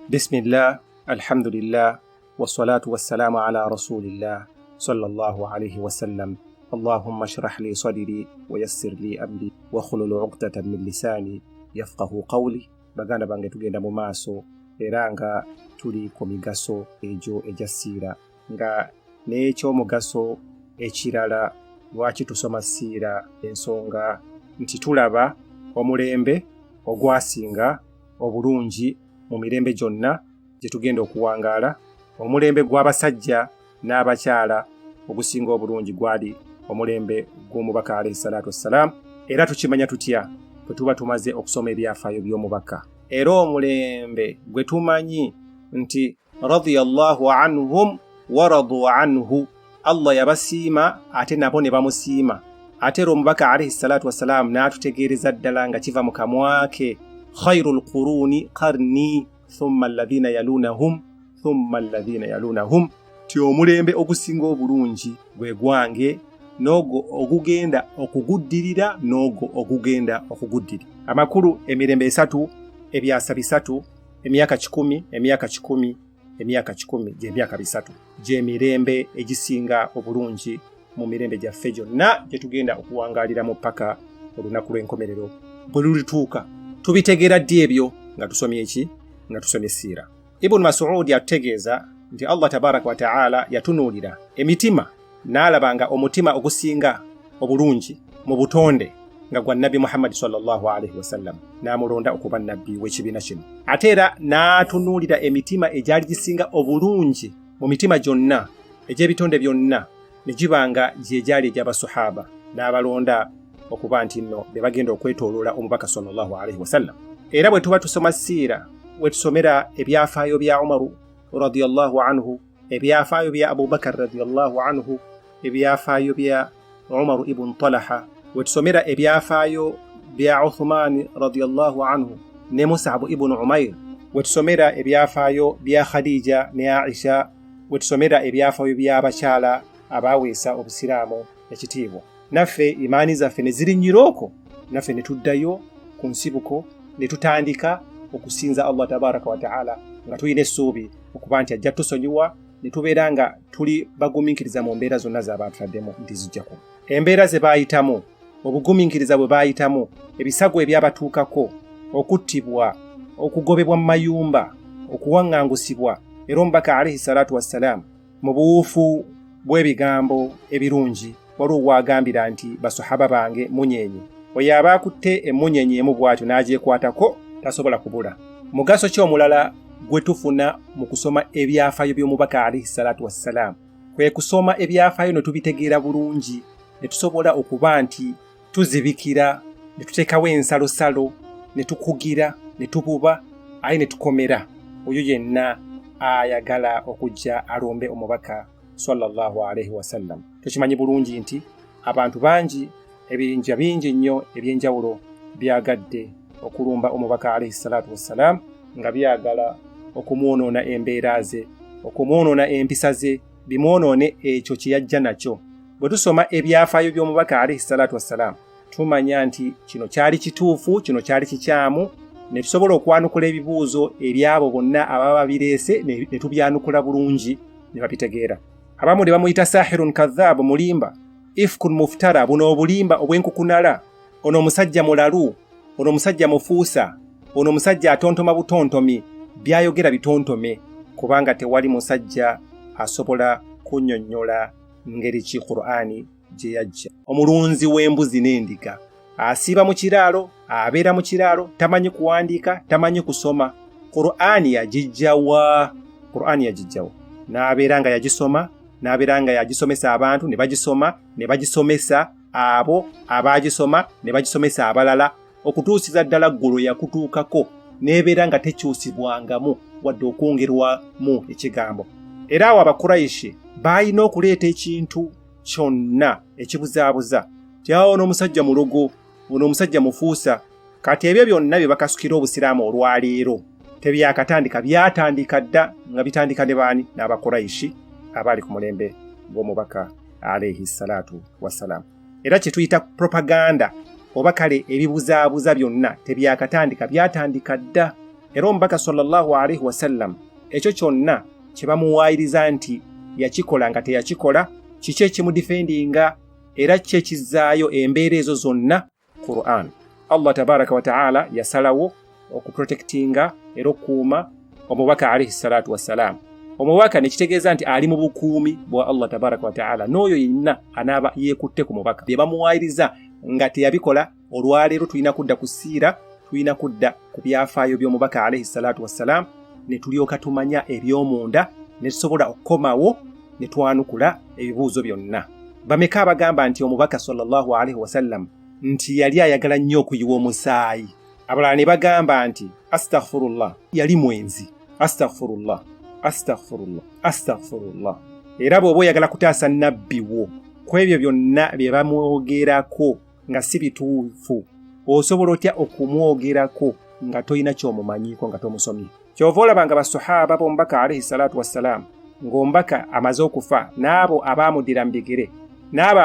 Bismillah, alhamdulillah, wassalatu wassalamu ala rasulillah, sallallahu alayhi wa sallam. Allahumma shrah li sadri wa yassir li amri wa khulul 'uqdatan min lisani yafqahu qawli. Baganda bange tugenda mu maaso era nga tuli ku migaso egyo ejasiira nga n'ekyo mugaso ekirala lwaki tusoma siira ensonga nti tulaba omulembe ogwasinga obulungi mu mirembe gyonna gye tugenda okuwangaala. Omulembe gw'abasajja n'abakyala ogusinga obulungi gwali omulembe gw'omubaka alayhi salatu wassalam, era tukimanya tutya bwe tuba tumaze okusoma ebyafaayo by'omubaka. Era omulembe gwe tumanyi nti radiyallahu anhum wa radu anhu, Allah yabasiima ate nabo ne bamusiima. Ate era omubaka alayhi salatu wassalam n'atutegeereza ddala nga kiva mu kamwa ke, khairul quruni qarni thumma alladhina yalunahum thumma alladhina yalunahum, ti omulembe ogusinga obulungi gwe gwange, n'ogwo ogugenda okuguddirira n'ogwo ogugenda okuguddirira. Amakulu emirembe esatu, ebyasa bisatu, emyaka 10, emyaka 10, emyaka 10 gy'emyaka bisatu gy'emirembe egisinga obulungi mu mirembe gyaffe gyonna gye tugenda okuwangaaliramu paka olunaku lw'enkomerero bwe lulituuka. Tubitegeera ddi ebyo? Nga tusomye eki? Nga tusomye siira. Ibn Mas'ud atutegeeza nti Allah tabaraka wa ta'ala yatunuulira emitima n'alabanga omutima ogusinga obulungi mu butonde nga gwa Nabi Muhammad sallallahu alayhi wasallam, n'amulonda okuba nabbi w'ekibiina kino. Ate era n'atunuulira emitima egyali gisinga obulungi mu mitima gyonna egy'ebitonde byonna ne gibanga gy'egyali egy'abasahaba, n'abalonda okuba nti nno be bagenda okwetooloola omubaka sallallahu alayhi wasallam. Era bwe tuba tusoma siira, bwe tusomera ebyafaayo bya Umaru radiyallahu anhu, ebyafaayo bya Abubakar radiyallahu anhu, ebyafaayo bya Umaru ibn Talaha, bwe tusomera ebyafaayo bya Uthman radiyallahu anhu ne Mus'ab ibn Umair, bwe tusomera ebyafaayo bya Khadija ne Aisha, bwe tusomera ebyafaayo by'abakyala abaweesa obusiraamu ekitiibwa, naffe imaani zaffe ne zirinnyiroko, naffe ne tuddayo ku nsibuko ne tutandika okusinza Allah tabaraka wa ta'ala nga tulina essuubi okuba nti ajja tusonyiwa ne tubeera nga tuli bagumiikiriza mu mbeera zonna z'abaatufaddemu nti zijjako. Embeera ze baayitamu, obugumiikiriza bwe baayitamu, ebisago ebyabatuukako, okuttibwa, okugobebwa mu mayumba, okuwaŋŋangusibwa, era omubaka alayhi salatu wassalam mu buwuufu bw'ebigambo ebirungi waliwo wagambira nti basahaba bange munyeenye, oyo aba akutte emmunyeenye emu bw'atyo n'agyekwatako tasobola kubula. Mugaso ki omulala gwe tufuna mu kusoma ebyafaayo by'omubaka alayhi salatu wassalam? Kwe kusoma ebyafaayo ne tubitegeera bulungi, ne tusobola okuba nti tuzibikira, ne tuteekawo ensalosalo, ne tukugira, ne tububa, aye ne tukomera oyo yenna ayagala okujja alombe omubaka sallallahu alayhi wasallam. Tukimanyi bulungi nti abantu bangi, ebiyinja bingi nnyo eby'enjawulo byagadde okulumba omubaka alayhi salatu wassalam, nga byagala okumwonoona embeera ze, okumwonoona empisa ze, bimwonoone ekyo kye yajja nakyo. Bwe tusoma ebyafaayo by'omubaka alayhi salatu wassalam, tumanya nti kino kyali kituufu, kino kyali kikyamu, ne tusobola okwanukula ebibuuzo ebyabo bonna ababa bireese ne tubyanukula bulungi ne babitegeera. Abamu ne bamuyita sahirun kadhaabu, mulimba, ifkun muftara, buno obulimba obw'enkukunala, ono omusajja mulalu, ono omusajja mufuusa, ono omusajja atontoma butontomi, byayogera bitontome, kubanga tewali musajja asobola kunnyonnyola ngeri ki Qur'ani gye yajja. Omulunzi w'embuzi n'endiga, asiiba mu kiraalo, abeera mu kiraalo, tamanyi kuwandiika, tamanyi kusoma. Qur'ani yagijjawa? Qur'ani yagijjawa n'abeera nga yagisoma, n'abeera nga yagisomesa abantu, ne bagisoma, ne bagisomesa abo abagisoma, ne bagisomesa abalala, okutuusiza ddala ggulu yakutuukako, n'ebeera nga tekyusibwangamu wadde okwongerwamu ekigambo. Era awo Abakuraishi baalina okuleeta ekintu kyonna ekibuzaabuza, tyawo ono omusajja mulogo, ono omusajja mufuusa. Kati ebyo byonna bye bakasukira obusiraamu olwaleero tebyakatandika, byatandika dda nga bitandika ne baani? N'Abakuraishi abaali ku mulembe gw'omubaka alayhi salatu wassalam. Era kye tuyita propaganda oba kale ebibuzaabuza byonna tebyakatandika, byatandika dda era omubaka sallallahu alaihi wasallam ekyo kyonna kye bamuwaayiriza nti yakikola nga teyakikola kiki ekimudifendinga era kiki ekizaayo embeera ezo zonna Qur'an. Allah tabaraka wa ta'ala yasalawo okuprotectinga era okuuma omubaka alaihi salatu wassalam. Omubaka nekitegeeza nti ali mu bukuumi bwa Allah tabaraka wa ta'ala, n'oyo yenna anaaba yeekutte ku mubaka bye bamuwaayiriza nga teyabikola. Olwaleero tulina kudda ku siira, tulina kudda ku byafaayo by'omubaka alaihi salatu wassalam, ne tulyoka tumanya eby'omunda, ne tusobola okukomawo ne twanukula ebibuuzo byonna. Bameka abagamba nti omubaka sallallahu alaihi wasallam nti yali ayagala nnyo okuyiwa omusaayi? Abalala ne bagamba nti astaghfirullah, yali mwenzi. Astaghfirullah, astaghfirullah, astaghfirullah. Era bw'oba oyagala kutaasa nnabbi wo ku ebyo byonna bye bamwogerako nga si bituufu, osobola otya okumwogerako nga toyina ky'omumanyiiko, nga tomusomye? Kyova olaba nga basahaba b'omubaka alaihi salatu wassalam ng'omubaka amaze okufa, n'abo abaamudira mu bigere, n'abo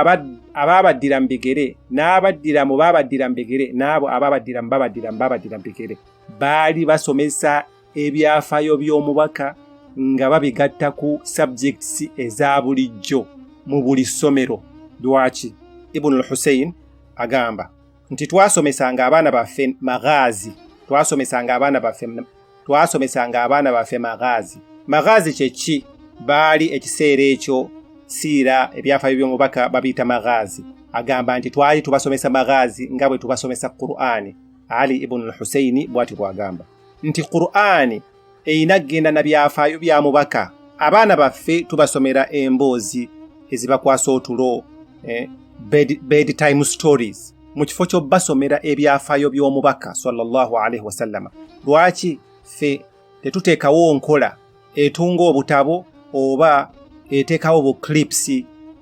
abaabaddira mu bigere, n'abaddira mu baabaddira mu bigere, n'abo abaabaddira mu baabaddira mu bigere, baali basomesa ebyafaayo by'omubaka nga babigatta ku subjects eza bulijjo mu buli ssomero. Lwaki? Ibn al-Husayn agamba nti twasomesanga abaana baffe maghazi, twasomesanga abaana baffe maghazi. Maghazi kyeki? Baali ekiseera ekyo siira ebyafaayo by'omubaka babiyita maghazi. Agamba nti twali tubasomesa maghazi nga bwe tubasomesa Qur'ani. Ali ibn al-Husayn bw'ati bw'agamba nti Qur'ani eyina kgenda na byafaayo bya mubaka. Abaana baffe tubasomera emboozi ezibakwasa otulo, bedtime stories, mu kifo ky'obbasomera ebyafaayo by'omubaka sallallahu alaihi wasallam. Lwaki ffe tetuteekawo nkola etunga obutabo oba eteekawo bu clips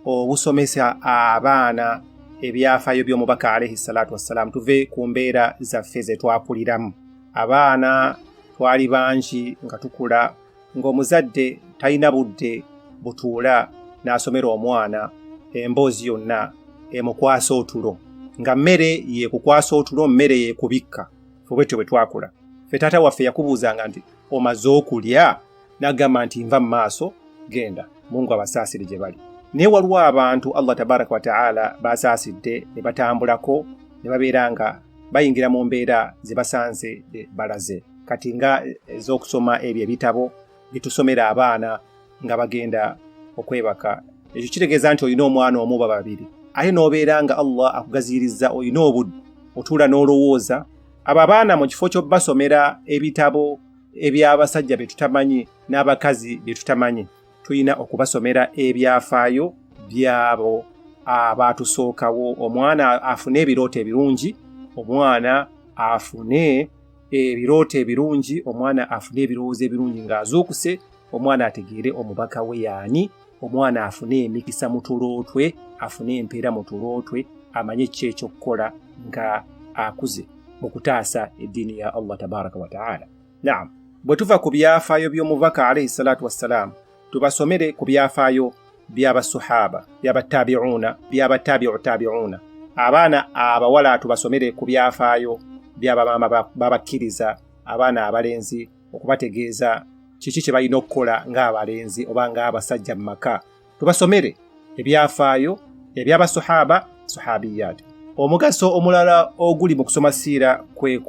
obusomesa abaana ebyafaayo by'omubaka alaihi salatu wassalam? Tuve ku mbeera zaffe ze twakuliramu. Abaana twali bangi nga tukula, ng'omuzadde talina budde butuula n'asomera omwana emboozi yonna emukwasa otulo, nga mmere yeekukwasa otulo, mmere yeekubikka. Ffe bwetyo bwe twakula. Ffe taata waffe yakubuuzanga nti omaze okulya? N'agamba nti nva mu maaso, genda, Mungu abasaasire gye bali. Naye waliwo abantu Allah tabaraka wa ta'ala basaasidde ne batambulako ne babeera nga bayingira mu mbeera ze basanze balaze. Kati nga ez'okusoma ebyo ebitabo bitusomera abaana nga bagenda okwebaka, ekyo kitegeeza nti olina omwana omu oba babiri, ate n'obeera nga Allah akugaziyirizza, olina obudde otuula n'olowooza. Abo abaana mu kifo ky'obbasomera ebitabo eby'abasajja bye tutamanyi n'abakazi bye tutamanyi, tulina okubasomera ebyafaayo byabo abaatusookawo. Omwana afune ebirooto ebirungi, omwana afune ebirooto ebirungi, omwana afune ebirowoozo ebirungi ng'azuukuse, omwana ategeere omubaka we yaani, omwana afune emikisa mu tulootwe, afune empeera mu tulootwe, amanye ki ekyokukola nga akuze mu kutaasa eddiini ya Allah tabaraka wa ta'ala. Naam, bwe tuva ku byafaayo by'omubaka alaihi salatu wassalam, tubasomere ku byafaayo by'abasahaba, by'abattabi'u tabi'una. Abaana abawala tubasomere ku byafaayo by'abamaama babakkiriza, abaana abalenzi okubategeeza kiki kye balina okukola ng'abalenzi oba ng'abasajja mu maka. Tubasomere ebyafaayo eby'abasahaba, sahabiyat. Omugaso omulala oguli mu kusoma siira kwe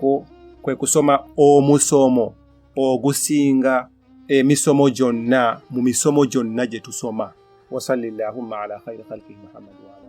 kusoma omusomo ogusinga emisomo gyonna mu misomo gyonna gye tusoma. Wa sallallahu ala khayri khalqihi Muhammad wa ala